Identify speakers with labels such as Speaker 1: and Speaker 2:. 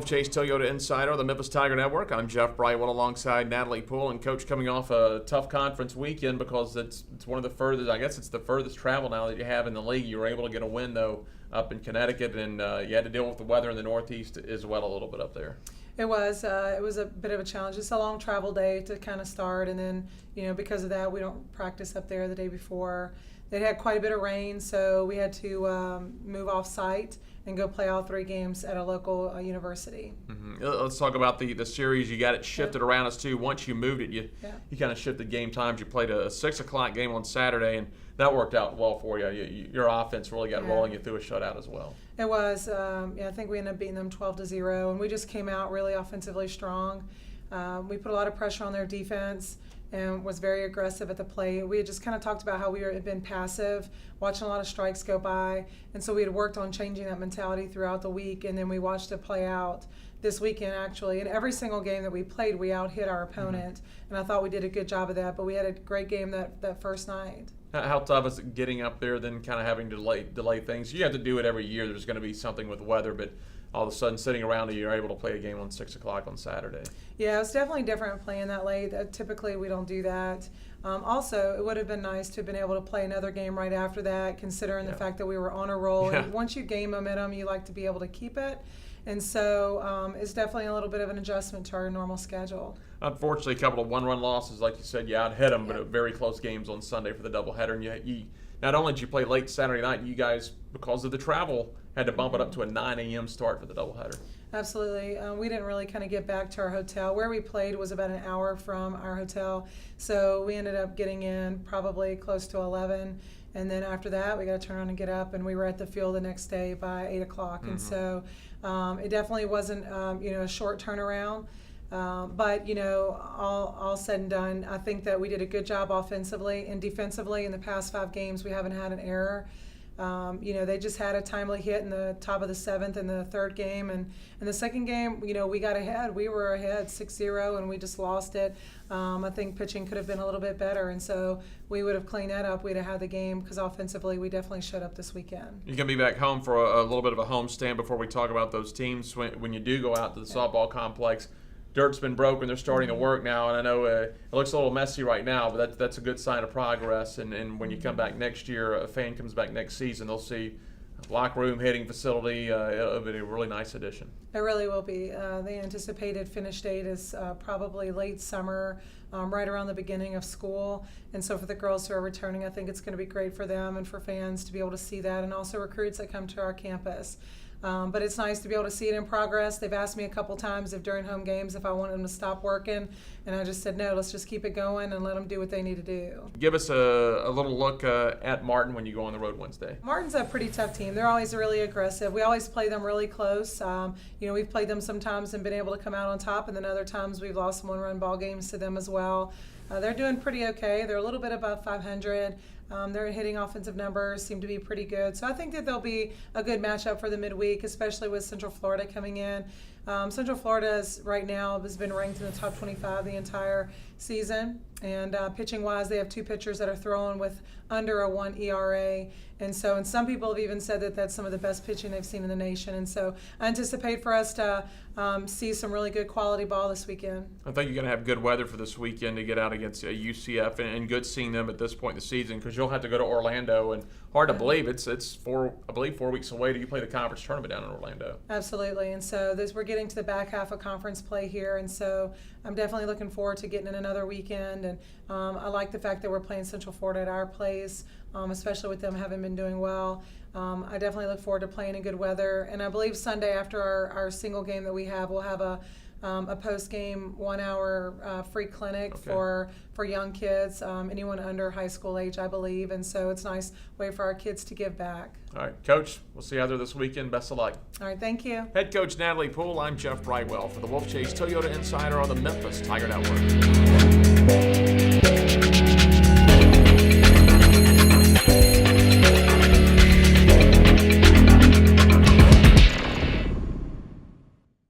Speaker 1: Wolfchase Toyota Insider, the Memphis Tiger Network. I'm Jeff Brightwell alongside Natalie Poole. And Coach, coming off a tough conference weekend because it's one of the furthest, I guess it's the furthest travel now that you have in the league. You were able to get a win, though, up in Connecticut, and you had to deal with the weather in the Northeast as well a little bit up there.
Speaker 2: It was a bit of a challenge. It's a long travel day to kind of start, and then, because of that, we don't practice up there the day before. They had quite a bit of rain, so we had to move off site and go play all 3 games at a local university.
Speaker 1: Mm-hmm. Let's talk about the series. You got it shifted around us too. Once you moved it, you kind of shifted game times. You played a 6 o'clock game on Saturday, and that worked out well for you. Your offense really got rolling. You threw a shutout as well.
Speaker 2: It was. I think we ended up beating them 12-0, and we just came out really offensively strong. We put a lot of pressure on their defense and was very aggressive at the plate. We had just kind of talked about how we had been passive, watching a lot of strikes go by, and so we had worked on changing that mentality throughout the week, and then we watched it play out this weekend, actually. In every single game that we played, we out-hit our opponent, and I thought we did a good job of that, but we had a great game that first night.
Speaker 1: How tough is it getting up there, then kind of having to delay things? You have to do it every year. There's going to be something with weather, but all of a sudden sitting around and you're able to play a game on 6 o'clock on Saturday.
Speaker 2: Yeah, it's definitely different playing that late. Typically we don't do that. Also, it would have been nice to have been able to play another game right after that, considering the fact that we were on a roll. And once you gain momentum, you like to be able to keep it. And so it's definitely a little bit of an adjustment to our normal schedule.
Speaker 1: Unfortunately, a couple of one-run losses, like you said, you out-hit them, but very close games on Sunday for the doubleheader. And you not only did you play late Saturday night, you guys, because of the travel, had to bump it up to a 9 a.m. start for the doubleheader.
Speaker 2: Absolutely. We didn't really kind of get back to our hotel. Where we played was about an hour from our hotel, so we ended up getting in probably close to 11. And then after that, we got to turn around and get up, and we were at the field the next day by 8 o'clock. And so it definitely wasn't, a short turnaround. But, all said and done, I think that we did a good job offensively and defensively. In the past 5 games, we haven't had an error. They just had a timely hit in the top of the 7th in the 3rd game. And in the 2nd game, we got ahead. We were ahead 6-0, and we just lost it. I think pitching could have been a little bit better, and so we would have cleaned that up. We'd have had the game because offensively we definitely showed up this weekend.
Speaker 1: You're going to be back home for a little bit of a homestand before we talk about those teams. When you do go out to the softball complex, dirt's been broken. They're starting to work now, and I know it looks a little messy right now, but that's a good sign of progress. And when you come back next year, a fan comes back next season, they'll see a locker room, hitting facility. It'll be a really nice addition.
Speaker 2: It really will be. The anticipated finish date is probably late summer, right around the beginning of school. And so for the girls who are returning, I think it's going to be great for them and for fans to be able to see that, and also recruits that come to our campus. But it's nice to be able to see it in progress. They've asked me a couple times if during home games if I want them to stop working, and I just said no, let's just keep it going and let them do what they need to do.
Speaker 1: Give us a little look at Martin when you go on the road Wednesday.
Speaker 2: Martin's a pretty tough team. They're always really aggressive. We always play them really close. We've played them sometimes and been able to come out on top, and then other times we've lost some one-run ball games to them as well. They're doing pretty okay. They're a little bit above 500. Their hitting offensive numbers seem to be pretty good. So I think that they'll be a good matchup for the midweek, especially with Central Florida coming in. Central Florida right now has been ranked in the top 25 the entire season. And pitching-wise, they have 2 pitchers that are throwing with under a 1 ERA. And some people have even said that that's some of the best pitching they've seen in the nation. And so I anticipate for us to see some really good quality ball this weekend.
Speaker 1: I think you're going to have good weather for this weekend to get out against UCF, and good seeing them at this point in the season, because you'll have to go to Orlando, and hard to believe it's 4 weeks away. Do you play the conference tournament down in Orlando?
Speaker 2: Absolutely, and so we're getting to the back half of conference play here, and so I'm definitely looking forward to getting in another weekend. And I like the fact that we're playing Central Florida at our place, especially with them having been doing well. I definitely look forward to playing in good weather, and I believe Sunday after our single game that we have, we'll have a post-game 1-hour free clinic for young kids, anyone under high school age, I believe, and so it's a nice way for our kids to give back.
Speaker 1: All right, Coach, we'll see you out there this weekend. Best of luck.
Speaker 2: All right, thank you.
Speaker 1: Head Coach Natalie Poole, I'm Jeff Brightwell for the Wolfchase Toyota Insider on the Memphis Tiger Network.